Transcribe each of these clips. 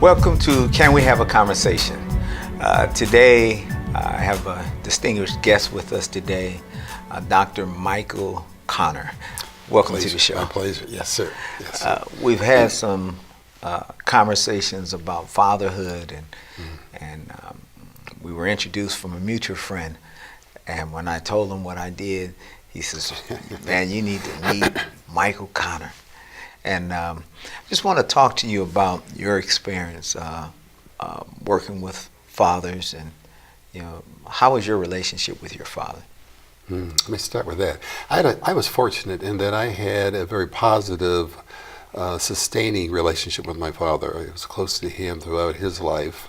Welcome to Can We Have a Conversation? Today, I have a distinguished guest with us today, Dr. Michael Connor. Welcome to the show. My pleasure. Yes, sir. Yes, sir. We've had some conversations about fatherhood, and we were introduced from a mutual friend. And when I told him what I did, he says, "Man, you need to meet Michael Connor." And just want to talk to you about your experience working with fathers, and how was your relationship with your father? Let me start with that. I was fortunate in that I had a very positive, sustaining relationship with my father. I was close to him throughout his life,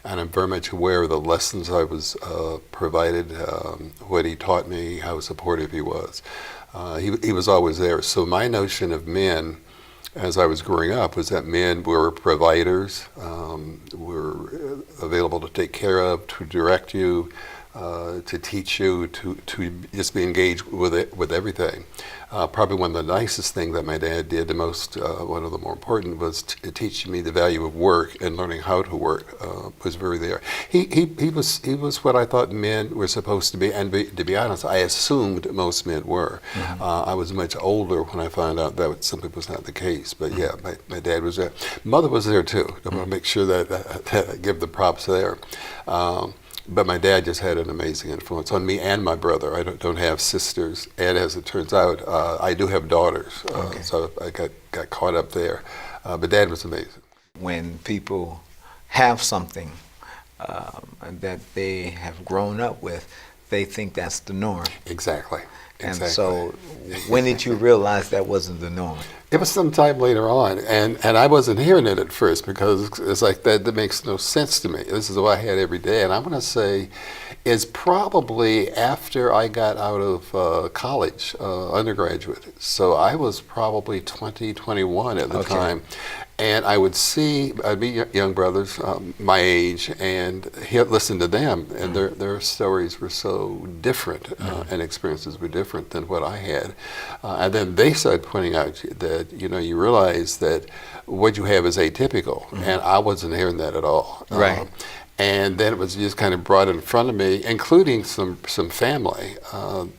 and I'm very much aware of the lessons I was provided, what he taught me, how supportive he was. He was always there. So my notion of men, as I was growing up, was that men were providers, were available to take care of, to direct you, to teach you, to just be engaged with everything. Probably one of the nicest things that my dad did, one of the more important, was teaching me the value of work and learning how to work. Was very there. He was what I thought men were supposed to be, and to be honest, I assumed most men were. Mm-hmm. I was much older when I found out that simply was not the case. But yeah, my dad was there. Mother was there too. I want to make sure that I give the props there. But my dad just had an amazing influence on me and my brother. I don't have sisters, and as it turns out, I do have daughters. Okay. So I got caught up there. But Dad was amazing. When people have something that they have grown up with, they think that's the norm. Exactly. And so, when did you realize that wasn't the norm? It was sometime later on, and I wasn't hearing it at first because it's like that makes no sense to me. This is what I had every day, and I'm going to say it's probably after I got out of college, undergraduate. So I was probably 20, 21 at the time. And I would I'd meet young brothers my age, and listen to them, and their stories were so different, and experiences were different than what I had. And then they started pointing out that, you realize that what you have is atypical, and I wasn't hearing that at all. Right. And then it was just kind of brought in front of me, including some family,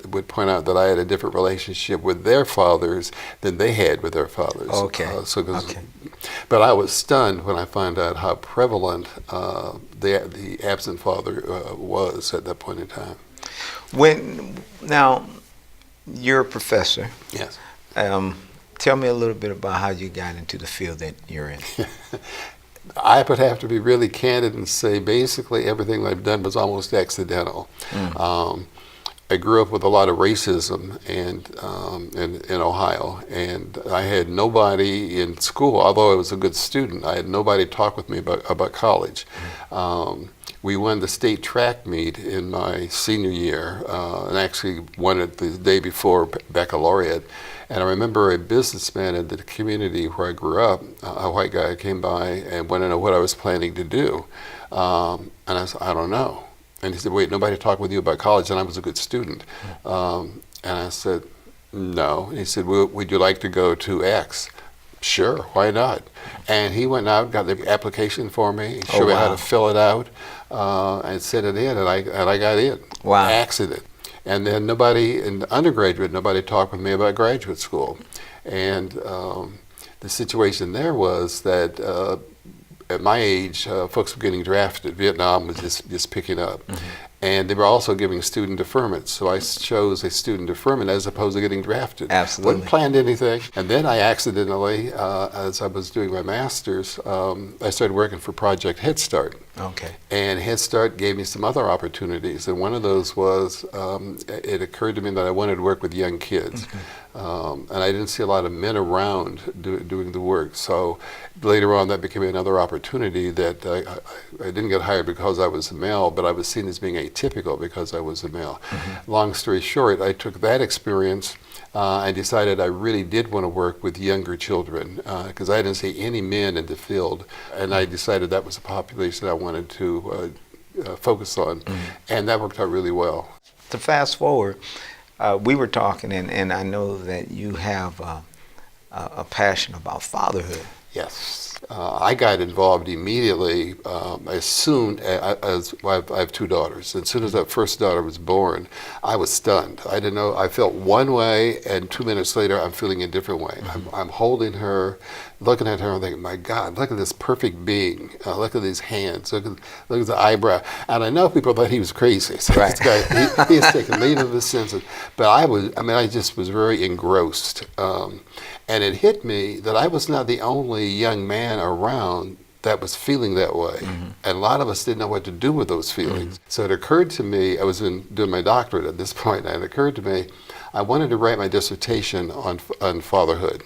would point out that I had a different relationship with their fathers than they had with their fathers. Okay. But I was stunned when I found out how prevalent the absent father was at that point in time. Now, you're a professor. Yes. Tell me a little bit about how you got into the field that you're in. I would have to be really candid and say basically everything I've done was almost accidental. I grew up with a lot of racism in Ohio, and I had nobody in school, although I was a good student, I had nobody talk with me about college. We won the state track meet in my senior year, and actually won it the day before baccalaureate. And I remember a businessman in the community where I grew up, a white guy, came by and wanted to know what I was planning to do. And I said, I don't know. And he said, wait, nobody talked with you about college? And I was a good student. And I said, no. And he said, well, would you like to go to X? Sure, why not? And he went out, got the application for me, showed me how to fill it out, and sent it in, and I got in. Wow. Accident. And then in undergraduate, nobody talked with me about graduate school. And the situation there was that at my age, folks were getting drafted. Vietnam was just picking up. And they were also giving student deferments. So I chose a student deferment as opposed to getting drafted. Absolutely. Wasn't planned anything. And then I accidentally, as I was doing my master's, I started working for Project Head Start. Okay. And Head Start gave me some other opportunities. And one of those was, it occurred to me that I wanted to work with young kids. And I didn't see a lot of men around doing the work. So later on, that became another opportunity that I didn't get hired because I was a male, but I was seen as being atypical because I was a male. Long story short, I took that experience and decided I really did want to work with younger children because I didn't see any men in the field. And I decided that was a population I wanted to focus on. And that worked out really well. To fast forward, we were talking, and I know that you have a passion about fatherhood. Yes. I got involved immediately as soon as I have two daughters. As soon as that first daughter was born, I was stunned. I didn't know. I felt one way, and 2 minutes later, I'm feeling a different way. I'm holding her, looking at her, and thinking, "My God, look at this perfect being! Look at these hands! Look at the eyebrow!" And I know people thought he was crazy. So Right. this guy, he has taken leave of his senses. But I just was very engrossed. And it hit me that I was not the only young man around that was feeling that way. And a lot of us didn't know what to do with those feelings. So it occurred to me, I was doing my doctorate at this point, and it occurred to me, I wanted to write my dissertation on fatherhood.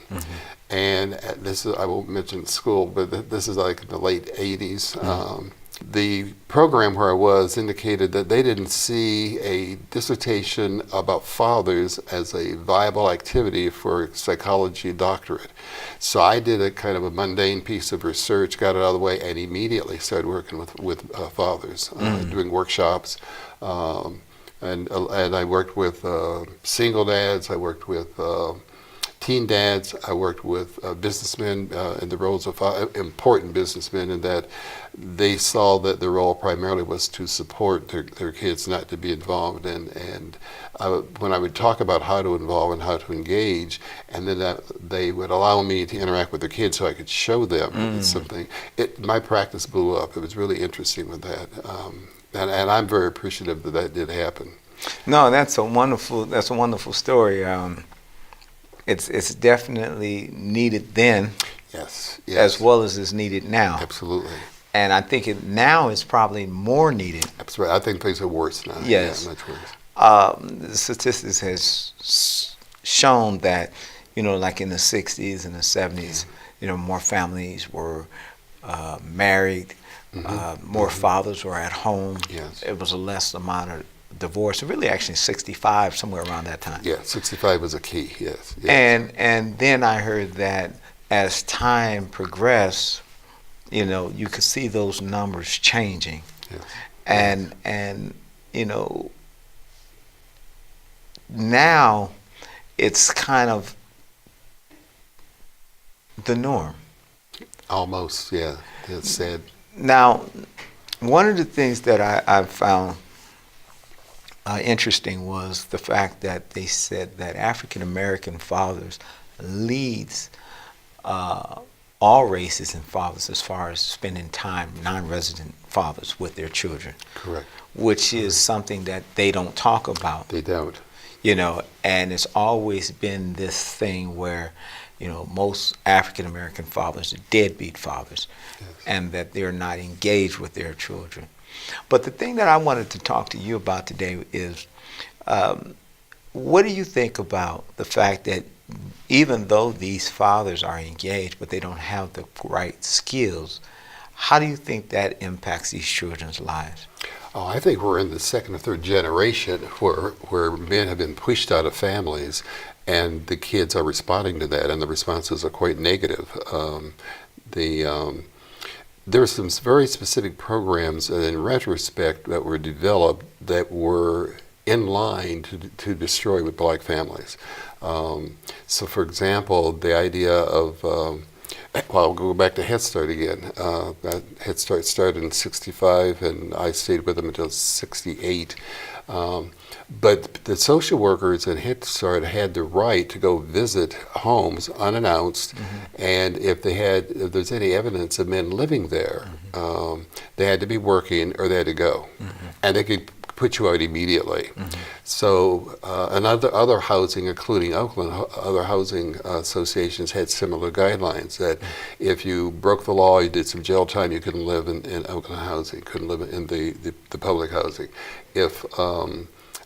And this is, I won't mention school, but this is like in the late 80s. The program where I was indicated that they didn't see a dissertation about fathers as a viable activity for a psychology doctorate. So I did a kind of a mundane piece of research, got it out of the way, and immediately started working with fathers, doing workshops. And I worked with single dads, I worked with teen dads, I worked with businessmen in the roles of important businessmen, in that they saw that their role primarily was to support their kids, not to be involved. And when I would talk about how to involve and how to engage, and then that they would allow me to interact with their kids so I could show them something, my practice blew up. It was really interesting with that. And I'm very appreciative that did happen. No, that's a wonderful story. It's definitely needed then, Yes. as well as is needed now. Absolutely. And I think now is probably more needed. Absolutely. I think things are worse now. Yes. Yeah, much worse. The statistics has shown that, like in the 60s and the 70s, more families were married, more fathers were at home. Yes. It was a less amount of divorce. Really, actually, 65, somewhere around that time. Yeah, 65 was a key. Yes. And then I heard that as time progressed, you could see those numbers changing. Yes. And now it's kind of the norm. Almost, yeah. It's sad. Now, one of the things that I found interesting was the fact that they said that African American fathers leads all races and fathers as far as spending time, non-resident fathers, with their children. Correct. Which is something that they don't talk about. They don't. And it's always been this thing where, most African American fathers are deadbeat fathers, Yes. and that they're not engaged with their children. But the thing that I wanted to talk to you about today is, what do you think about the fact that even though these fathers are engaged, but they don't have the right skills, how do you think that impacts these children's lives? Oh, I think we're in the second or third generation where men have been pushed out of families, and the kids are responding to that, and the responses are quite negative. There were some very specific programs in retrospect that were developed that were in line to destroy with black families. So, for example, the idea of, I'll go back to Head Start again. Head Start started in '65, and I stayed with them until '68. But the social workers at Head Start had the right to go visit homes unannounced, and if there's any evidence of men living there, they had to be working or they had to go, and they could put you out immediately. So, and other housing, including Oakland, other housing associations had similar guidelines that if you broke the law, you did some jail time, you couldn't live in Oakland housing, couldn't live in the public housing. If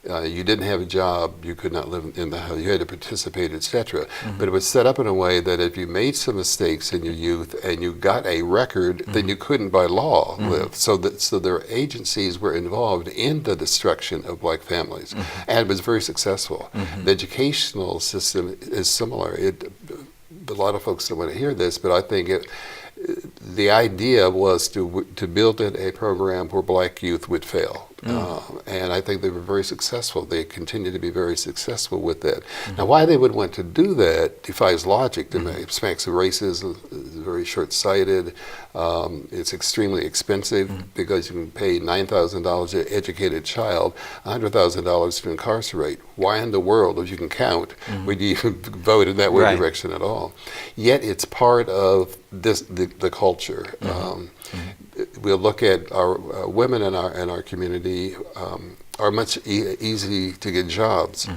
you didn't have a job, you could not live in the house, you had to participate, etc. But it was set up in a way that if you made some mistakes in your youth and you got a record, then you couldn't by law live. So their agencies were involved in the destruction of black families, and it was very successful. The educational system is similar. A lot of folks don't want to hear this, but I think the idea was to build in a program where black youth would fail. And I think they were very successful. They continue to be very successful with that. Now, why they would want to do that defies logic to me. It smacks of racism, is very short-sighted. It's extremely expensive because you can pay $9,000 to educate a child, $100,000 to incarcerate. Why in the world, if you can count, would you even vote in that way direction at all? Yet it's part of the culture. We'll look at our women in our community are much easy to get jobs.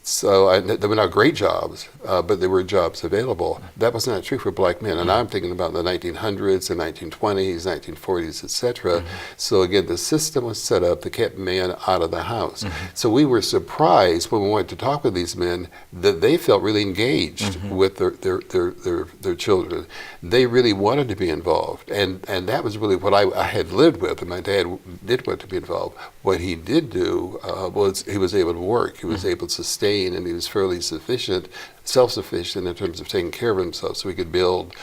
So they were not great jobs, but there were jobs available. That was not true for black men. And I'm thinking about the 1900s, the 1920s, 1940s, etc. So again, the system was set up to keep men out of the house. So we were surprised when we went to talk with these men that they felt really engaged with their children. They really wanted to be involved. And that was really what I had lived with. And my dad did want to be involved. What he did do was he was able to work. He was able to sustain, and he was fairly self-sufficient in terms of taking care of himself, so he could build,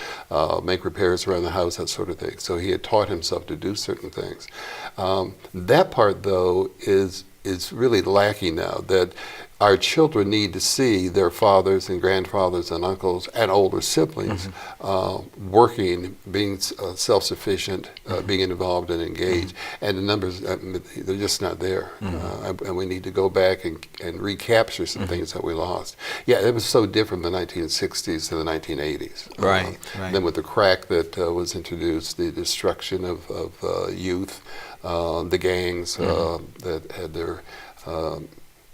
make repairs around the house, that sort of thing. So he had taught himself to do certain things. That part, though, is really lacking now, that our children need to see their fathers and grandfathers and uncles and older siblings working, being self-sufficient, being involved and engaged. And the numbers, they're just not there. And we need to go back and recapture some things that we lost. Yeah, it was so different from the 1960s to the 1980s. Right. Then with the crack that was introduced, the destruction of youth, the gangs that had their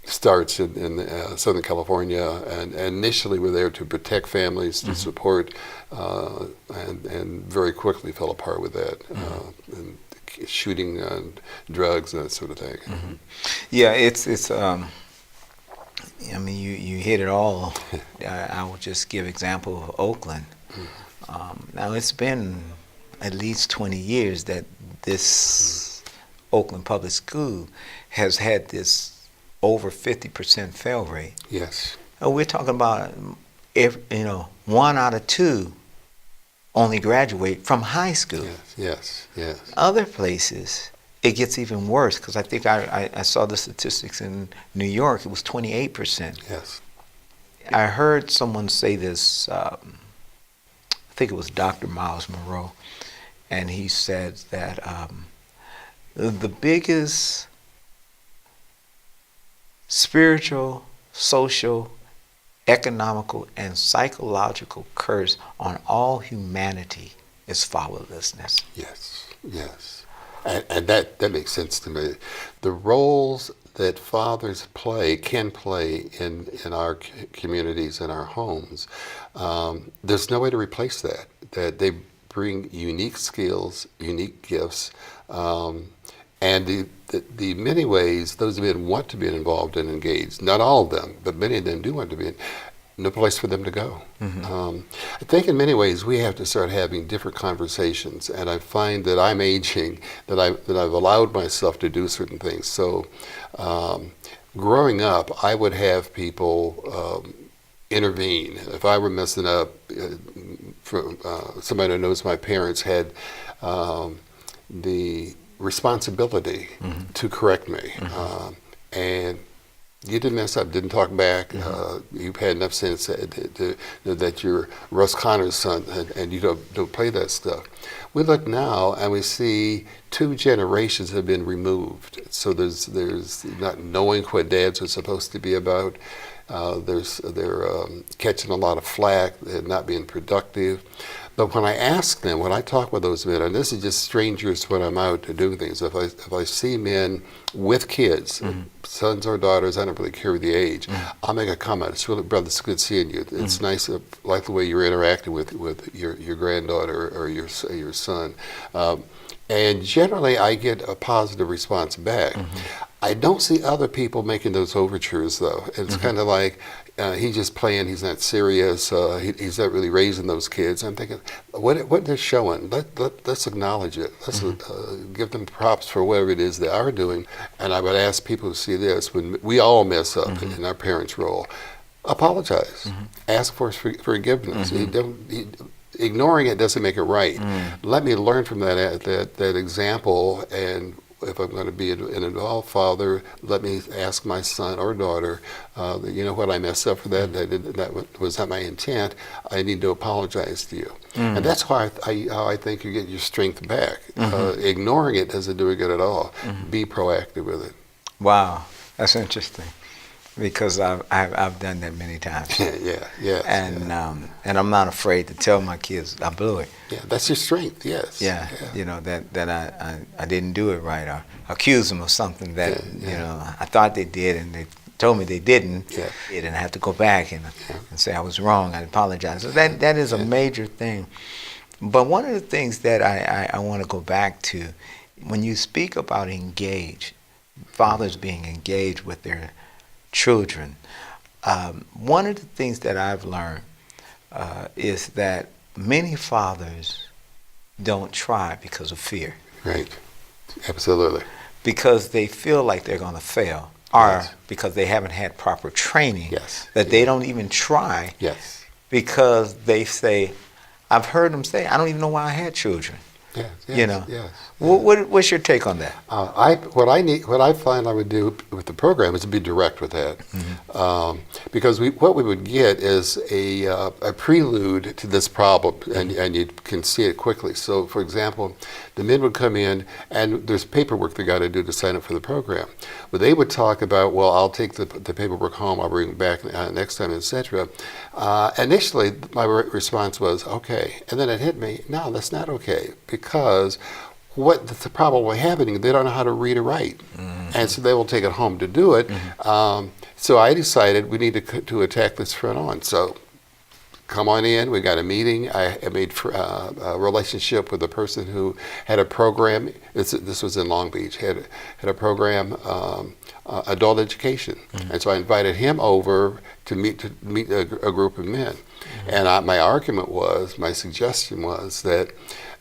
starts in Southern California, and initially were there to protect families, to support, and very quickly fell apart with that, and shooting and drugs and that sort of thing. Yeah, it's. I mean, you hit it all. I will just give example of Oakland. Now it's been at least 20 years that this Oakland public school has had this over 50% fail rate. Yes. We're talking about, one out of two only graduate from high school. Yes. Other places, it gets even worse, because I think I saw the statistics in New York, it was 28%. Yes. I heard someone say this, I think it was Dr. Miles Monroe, and he said that the biggest spiritual, social, economical, and psychological curse on all humanity is fatherlessness. Yes. And that makes sense to me. The roles that fathers can play in our communities, in our homes, there's no way to replace that. That they bring unique skills, unique gifts, and the many ways those men want to be involved and engaged. Not all of them, but many of them do want to be. No place for them to go. I think in many ways we have to start having different conversations, and I find that I'm aging, that I've allowed myself to do certain things. So growing up, I would have people intervene. If I were messing up, somebody who knows my parents had the responsibility to correct me. And you didn't mess up, didn't talk back. You've had enough sense that you're Russ Connor's son, and you don't play that stuff. We look now and we see 2 generations have been removed. So there's not knowing what dads are supposed to be about. They're catching a lot of flack. They're not being productive. But when I ask them, when I talk with those men, and this is just strangers when I'm out to do things, if I see men with kids, sons or daughters, I don't really care the age, I'll make a comment. It's really, brother, it's good seeing you. It's nice, like the way you're interacting with your granddaughter or your son. And generally, I get a positive response back. I don't see other people making those overtures, though. It's kind of like, he's just playing, he's not serious, he's not really raising those kids. I'm thinking, what they're showing, let's acknowledge it. Let's give them props for whatever it is they are doing. And I would ask people to see this, when we all mess up in our parents' role, apologize. Ask for forgiveness. Ignoring it doesn't make it right. Let me learn from that example and if I'm going to be an involved father, let me ask my son or daughter, you know what, I messed up for that. That was not my intent. I need to apologize to you. And that's why I think you get your strength back. Ignoring it doesn't do it good at all. Be proactive with it. Wow, that's interesting, because I've done that many times. Yeah. And I'm not afraid to tell my kids I blew it. Yeah, that's your strength. Yes. Yeah. You know that I didn't do it right, or accuse them of something that you know I thought they did, and they told me they didn't. Yeah. And I have to go back and say I was wrong. I apologize. So that is a major thing. But one of the things that I want to go back to, when you speak about engage, fathers being engaged with their children, one of the things that I've learned is that many fathers don't try because of fear. Right. Absolutely. Because they feel like they're going to fail, or Yes. because they haven't had proper training, Yes. that they don't even try, Yes. because they say, I've heard them say, I don't even know why I had children. Yes. You know. Yes. What's your take on that? What I find I would do with the program is to be direct with that, because what we would get is a prelude to this problem, and you can see it quickly. So, for example, the men would come in, and there's paperwork they got to do to sign up for the program. But they would talk about, well, I'll take the paperwork home, I'll bring it back next time, etc. Initially, my response was okay, and then it hit me, no, that's not okay, because what the problem was happening, they don't know how to read or write, and so they will take it home to do it. So I decided we need to attack this front on. So come on in. We got a meeting. I made a relationship with a person who had a program. This was in Long Beach. Had a program, adult education, and so I invited him over to meet a group of men. And my suggestion was that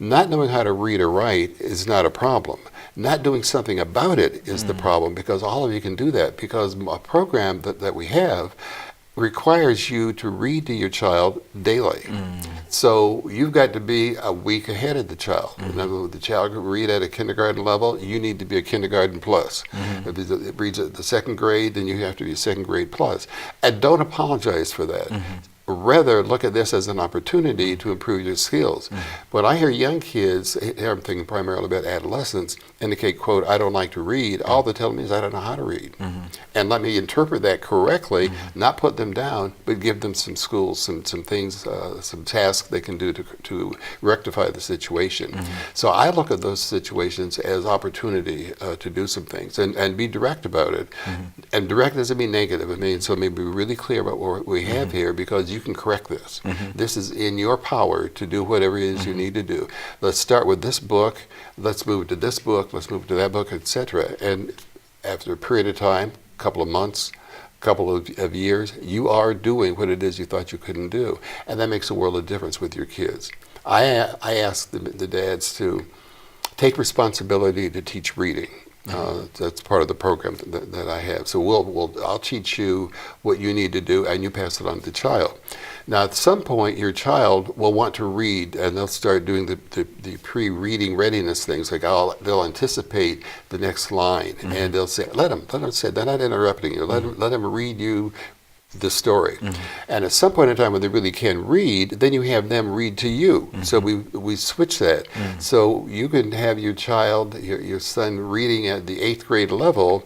not knowing how to read or write is not a problem. Not doing something about it is the problem, because all of you can do that, because a program that we have requires you to read to your child daily. So you've got to be a week ahead of the child. In other words, the child can read at a kindergarten level, you need to be a kindergarten plus. If it reads at the second grade, then you have to be a second grade plus. And don't apologize for that. Rather, look at this as an opportunity to improve your skills. When I hear young kids, here I'm thinking primarily about adolescents, indicate, quote, I don't like to read, all they tell me is I don't know how to read. And let me interpret that correctly, not put them down, but give them some schools, some things, some tasks they can do to rectify the situation. So I look at those situations as opportunity to do some things and be direct about it. And direct doesn't mean negative. It means, so maybe be really clear about what we have here, because you can correct this. This is in your power to do whatever it is you need to do. Let's start with this book. Let's move to this book. Let's move to that book, etc. And after a period of time, a couple of months, couple of years, you are doing what it is you thought you couldn't do. And that makes a world of difference with your kids. I ask the dads to take responsibility to teach reading. That's part of the program that I have. So I'll teach you what you need to do, and you pass it on to the child. Now, at some point, your child will want to read, and they'll start doing the pre-reading readiness things. Like they'll anticipate the next line, and they'll say, "Let them say." They're not interrupting you. Let them read you the story. And at some point in time when they really can read, then you have them read to you. So we switch that. So you can have your child, your son, reading at the 8th grade level,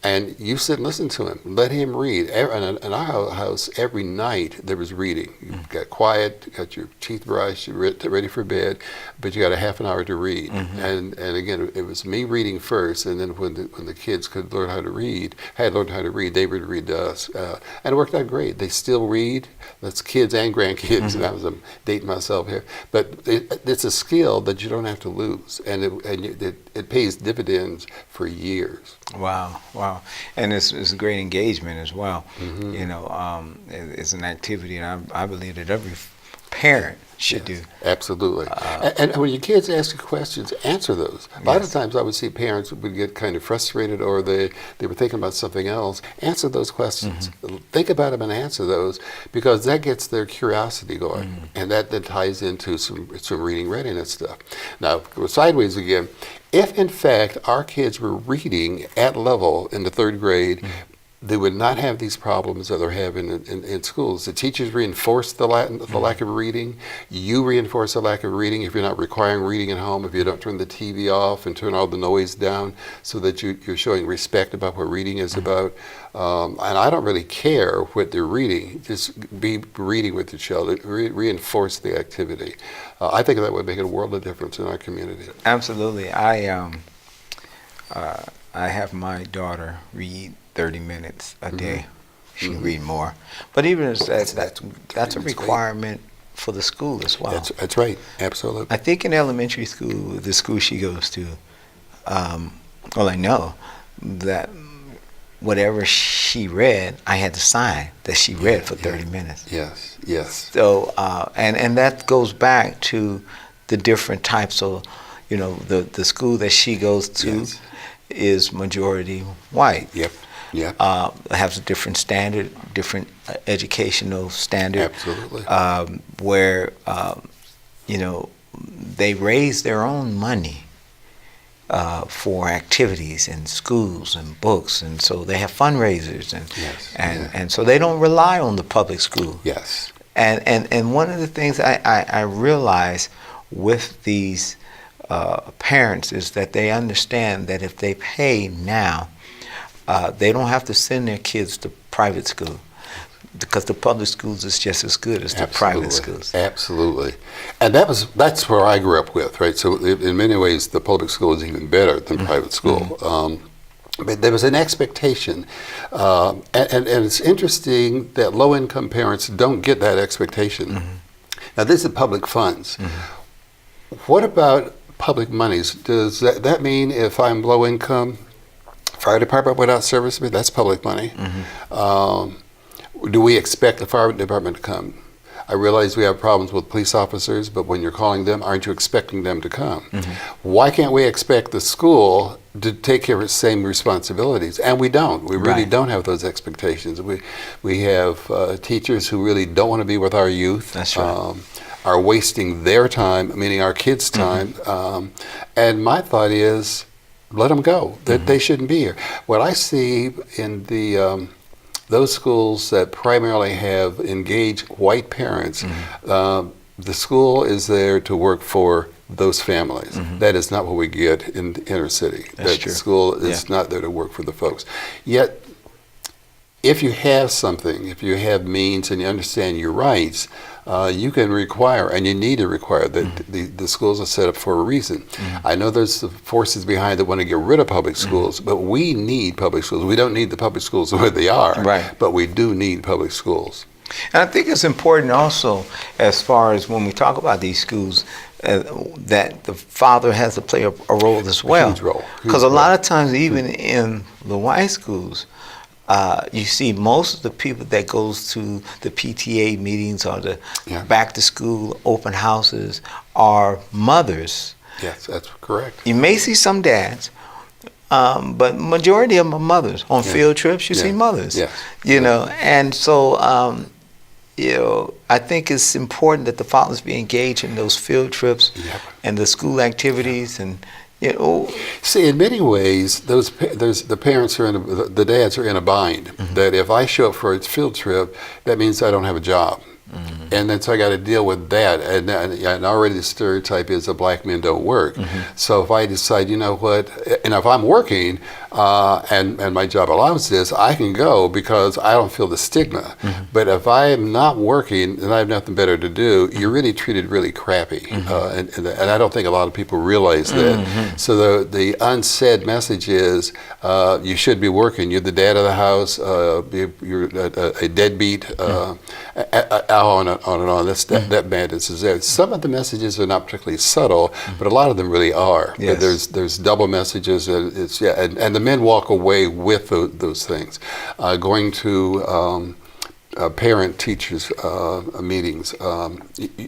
and you sit and listen to him. Let him read. In our house, every night there was reading. You got quiet, got your teeth brushed, you're ready for bed, but you got a half an hour to read. And again, it was me reading first, and then when the kids could learn how to read, they would read to us. And it worked out great. They still read. That's kids and grandkids. And I'm dating myself here. But it's a skill that you don't have to lose, and it pays dividends for years. Wow. And it's a great engagement as well. You know, it's an activity, and I believe that every parent should do. Absolutely. And when your kids ask you questions, answer those. A lot of times I would see parents would get kind of frustrated, or they were thinking about something else. Answer those questions. Think about them and answer those, because that gets their curiosity going. And that then ties into some reading readiness stuff. Now, go sideways again. If in fact our kids were reading at level in the third grade, they would not have these problems that they're having in schools. The teachers reinforce the lack of reading. You reinforce the lack of reading if you're not requiring reading at home, if you don't turn the TV off and turn all the noise down, so that you're showing respect about what reading is about. And I don't really care what they're reading. Just be reading with your child. Reinforce the activity. I think that would make a world of difference in our community. Absolutely. I have my daughter read 30 minutes a day. She can read more. But even as that's a requirement for the school as well. That's right. Absolutely. I think in elementary school, the school she goes to, I know that whatever she read, I had to sign that she read for 30 minutes. Yes. So, and that goes back to the different types of, the school that she goes to is majority white. Has a different standard, different educational standard. Absolutely. Where, they raise their own money for activities in schools and books, and so they have fundraisers, and so they don't rely on the public school. Yes. And one of the things I realize with these parents is that they understand that if they pay now, they don't have to send their kids to private school, because the public schools is just as good as the private schools. Absolutely. And that's where I grew up with, right? So in many ways, the public school is even better than private school. But there was an expectation. And it's interesting that low-income parents don't get that expectation. Now, this is public funds. What about public monies? Does that mean if I'm low income, fire department without service me, that's public money? Do we expect the fire department to come? I realize we have problems with police officers, but when you're calling them, aren't you expecting them to come? Why can't we expect the school to take care of its same responsibilities? And we don't. We really don't have those expectations. We have teachers who really don't want to be with our youth. That's right. Are wasting their time, meaning our kids' time. And my thought is, let them go. That they shouldn't be here. What I see in those schools that primarily have engaged white parents, the school is there to work for those families. That is not what we get in the inner city. That's true. The school is not there to work for the folks. Yet, if you have something, if you have means and you understand your rights, you can require, and you need to require, that the schools are set up for a reason. I know there's the forces behind that want to get rid of public schools, but we need public schools. We don't need the public schools where they are, but we do need public schools. And I think it's important also, as far as when we talk about these schools, that the father has to play a role as well. Huge role. Because a lot of times, even in the white schools, you see most of the people that goes to the PTA meetings or the back to school open houses are mothers. Yes, that's correct. You may see some dads, but majority of them are mothers. On field trips, you see mothers. And so I think it's important that the fathers be engaged in those field trips and the school activities and. See, in many ways, the parents the dads are in a bind. That if I show up for a field trip, that means I don't have a job. And then so I got to deal with that. And already the stereotype is that black men don't work. So if I decide, you know what, and if I'm working and my job allows this, I can go because I don't feel the stigma. But if I am not working and I have nothing better to do, you're really treated really crappy. And I don't think a lot of people realize that. So the unsaid message is you should be working. You're the dad of the house. You're a deadbeat. On and on. That bandits is there. Some of the messages are not particularly subtle, but a lot of them really are. There's double messages. And the men walk away with those things. Going to parent-teachers meetings.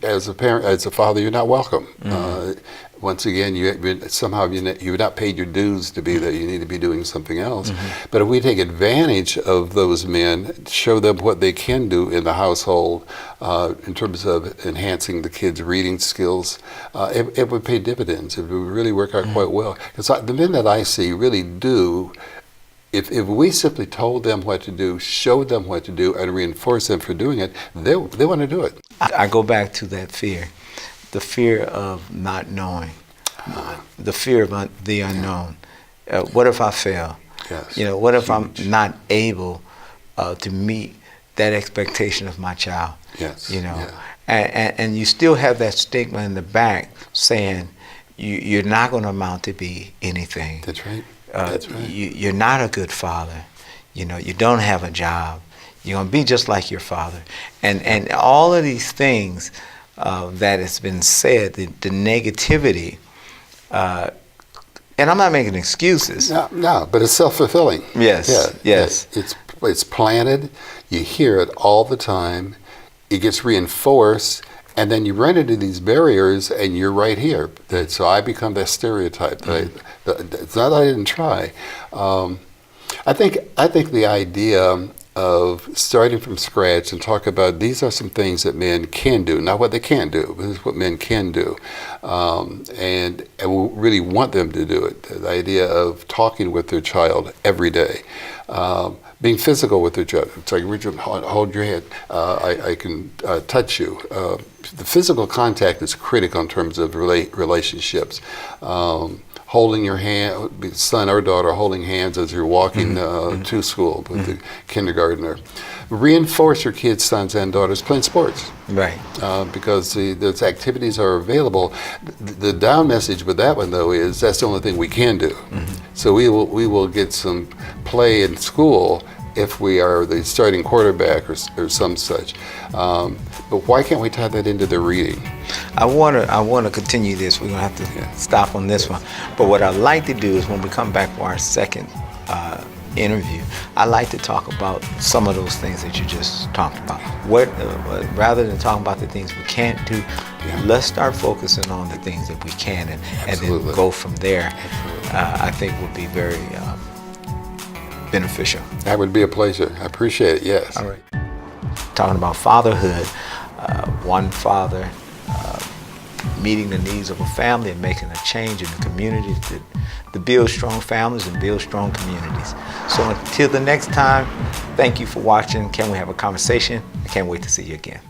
As a parent, as a father, you're not welcome. Once again, you've not paid your dues to be there. You need to be doing something else. But if we take advantage of those men, show them what they can do in the household in terms of enhancing the kids' reading skills, it would pay dividends. It would really work out quite well. Because the men that I see really do. If we simply told them what to do, showed them what to do, and reinforced them for doing it, they want to do it. I go back to that fear, the fear of not knowing, the fear of the unknown. What if I fail? Yes. What if I'm not able to meet that expectation of my child? Yes. Yeah. And you still have that stigma in the back saying you're not going to amount to be anything. That's right. That's right. You're not a good father. You don't have a job. You're going to be just like your father. And all of these things that has been said, the negativity, and I'm not making excuses. No, but it's self-fulfilling. Yes, yes. It's planted. You hear it all the time. It gets reinforced. And then you run into these barriers, and you're right here. So I become that stereotype. It's not that I didn't try. I think the idea of starting from scratch and talk about these are some things that men can do, not what they can't do, but this is what men can do, and we really want them to do it. The idea of talking with their child every day. Being physical with each other. It's like, Richard, hold your head. I can touch you. The physical contact is critical in terms of relationships. Holding your hand, son or daughter holding hands as you're walking to school with the kindergartner. Reinforce your kids, sons and daughters playing sports. Right. Because those activities are available. The down message with that one, though, is that's the only thing we can do. So we will get some play in school if we are the starting quarterback or some such. But why can't we tie that into the reading? I want to continue this. We're going to have to stop on this one. But what I'd like to do is when we come back for our second interview, I like to talk about some of those things that you just talked about. Rather than talking about the things we can't do, let's start focusing on the things that we can and then go from there. I think would be very beneficial. That would be a pleasure. I appreciate it, yes. All right. Talking about fatherhood, one father meeting the needs of a family and making a change in the community to build strong families and build strong communities. So until the next time, thank you for watching. Can We Have a Conversation? I can't wait to see you again.